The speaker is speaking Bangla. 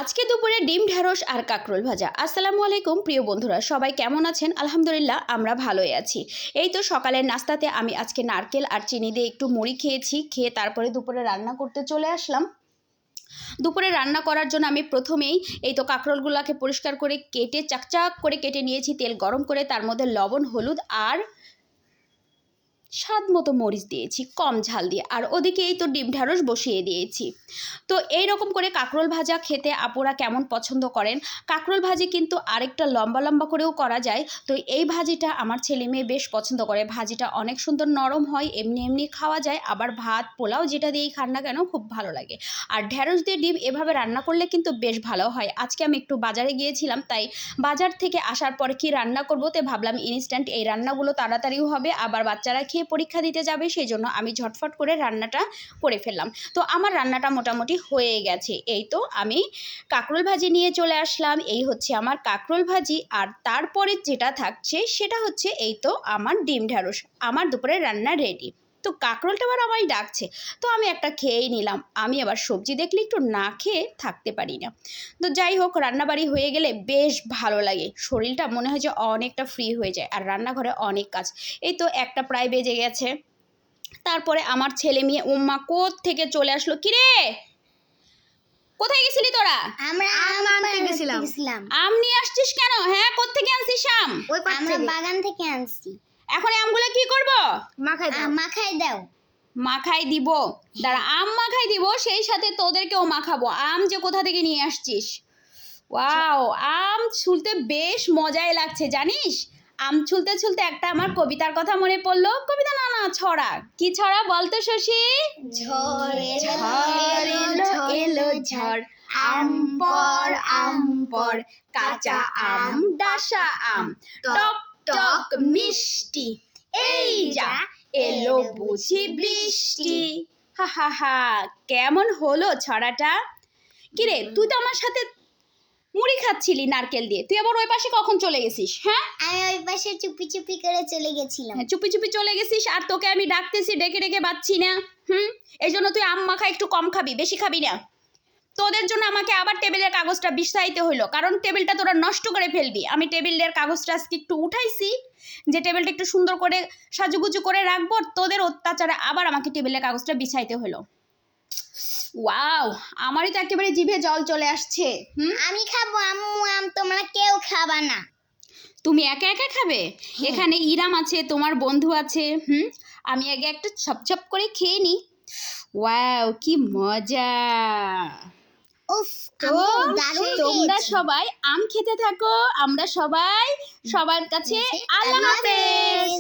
আজকে দুপুরে ডিম ঢ্যাঁড়স আর কাঁকরোল ভাজা। আসসালামু আলাইকুম প্রিয় বন্ধুরা, সবাই কেমন আছেন? আলহামদুলিল্লাহ আমরা ভালোই আছি। এই তো সকালের নাস্তাতে আমি আজকে নারকেল আর চিনি দিয়ে একটু মুড়ি খেয়েছি, খেয়ে তারপরে দুপুরে রান্না করতে চলে আসলাম। দুপুরে রান্না করার জন্য আমি প্রথমেই এই তো কাঁকরোলগুলোকে পরিষ্কার করে কেটে চাকচাক করে কেটে নিয়েছি, তেল গরম করে তার মধ্যে লবণ, হলুদ আর স্বাদ মতো মরিচ দিয়েছি কম ঝাল দিয়ে, আর ওদিকে এই তো ডিম ঢ্যাঁড়স বসিয়ে দিয়েছি। তো এই রকম করে কাঁকরোল ভাজা খেতে আপুরা কেমন পছন্দ করেন। কাঁকরোল ভাজি কিন্তু আরেকটা লম্বা লম্বা করেও করা যায়। তো এই ভাজিটা আমার ছেলে মেয়ে বেশ পছন্দ করে। ভাজিটা অনেক সুন্দর নরম হয়, এমনি এমনি খাওয়া যায়, আবার ভাত পোলাও যেটা দিয়েই খান না কেন খুব ভালো লাগে। আর ঢ্যাঁড়স দিয়ে ডিম এভাবে রান্না করলে কিন্তু বেশ ভালো হয়। আজকে আমি একটু বাজারে গিয়েছিলাম, তাই বাজার থেকে আসার পরে কি রান্না করবো তো ভাবলাম ইনস্ট্যান্ট এই রান্নাগুলো তাড়াতাড়িও হবে, আবার বাচ্চারা খেয়ে পরীক্ষা দিতে যাবে, সেই জন্য আমি ঝটফট করে রান্নাটা করে ফেললাম। তো আমার রান্নাটা মোটামুটি হয়ে গেছে। এই তো আমি কাঁকরোল ভাজি নিয়ে চলে আসলাম। এই হচ্ছে আমার কাঁকরোল ভাজি, আর তারপরে যেটা থাকছে সেটা হচ্ছে এই তো আমার ডিম ঢ্যাঁড়স। আমার দুপুরে রান্না রেডি। তো কাঁকরোলটা আবার আমায় ডাকছে, তো আমি একটা খেয়েই নিলাম। আমি আবার সবজি দেখলে একটু না খেয়ে থাকতে পারি না। তো যাই হোক, রান্নাবাড়ি হয়ে গেলে বেশ ভালো লাগে, শরীরটা মনে হয় যে অনেকটা ফ্রি হয়ে যায়। আর রান্নাঘরে অনেক কাজ। এই তো একটা প্রায় বেজে গেছে। তারপরে আমার ছেলে মেয়ে উম্মা থেকে চলে আসলো। কিরে, কোথায় গেছিলি তোরা? আমরা আম আনতে গেছিলাম। আম নিয়ে আসছিস কেন? হ্যাঁ, কোত্থেকে আনছিস আম? আমরা বাগান থেকে আনছি। এখন আমগুলো কি করব? মাখাই দাও। মাখাই দিব, দাঁড়া, আম মাখাই দিব, সেই সাথে তোদেরকেও মাখাবো। আম যে কোথা থেকে নিয়ে আসছিস? ওয়াও, আম ছুলতে বেশ মজাই লাগছে জানিস। আম ছুলতে ছুলতে একটা আমার কবিতার কথা মনে পড়লো। কবিতা না না, ছড়া। কি ছড়া বলতো শশী? ঝড় এলো ঝড়, আম পর কাঁচা আম, ডাসা আম, টক টক মিষ্টি, এই যা এলো বুঝি বৃষ্টি। হা হা হা, কেমন হলো ছড়াটা? কিরে, তুই তো আমার সাথে মুড়ি খাচ্ছিলি নারকেল দিয়ে, তুই আবার ওই পাশে কখন চলে গেছিস? হ্যাঁ, আমি ওই পাশে চুপি চুপি করে চলে গেছিলাম। হ্যাঁ, চুপি চুপি চলে গেছিস, আর তোকে আমি ডাকতেছি, ডেকে ডেকে পাচ্ছি না। এই জন্য তুই আম মাখা একটু কম খাবি, বেশি খাবি না। তোদের জন্য আমাকে আবার টেবিলের কাগজটা বিছাইতে হইলো, কারণ টেবিলটা তোরা নষ্ট করে ফেলবি। আমি টেবিলের কাগজটা আজকে একটু উঠাইছি, যে টেবিলটা একটু সুন্দর করে সাজুগুজু করে রাখবো। তোদের অত্যাচারে আবার আমাকে টেবিলের কাগজটা বিছাইতে হলো। ওয়াও, আমারই তো একেবারে জিভে জল চলে আসছে। আমি খাবো আম্মু, আম তোমরা কেউ খাবা না। তুমি একা একা খাবে? এখানে ইরাম আছে, তোমার বন্ধু আছে। আমি আগে একটা ছপছপ করে খেয়ে নি। ওয়াও, কি মজা। উফ, তো তোমরা সবাই আম খেতে থাকো, আমরা সবাই সবার কাছে আল্লাহ হাফেজ।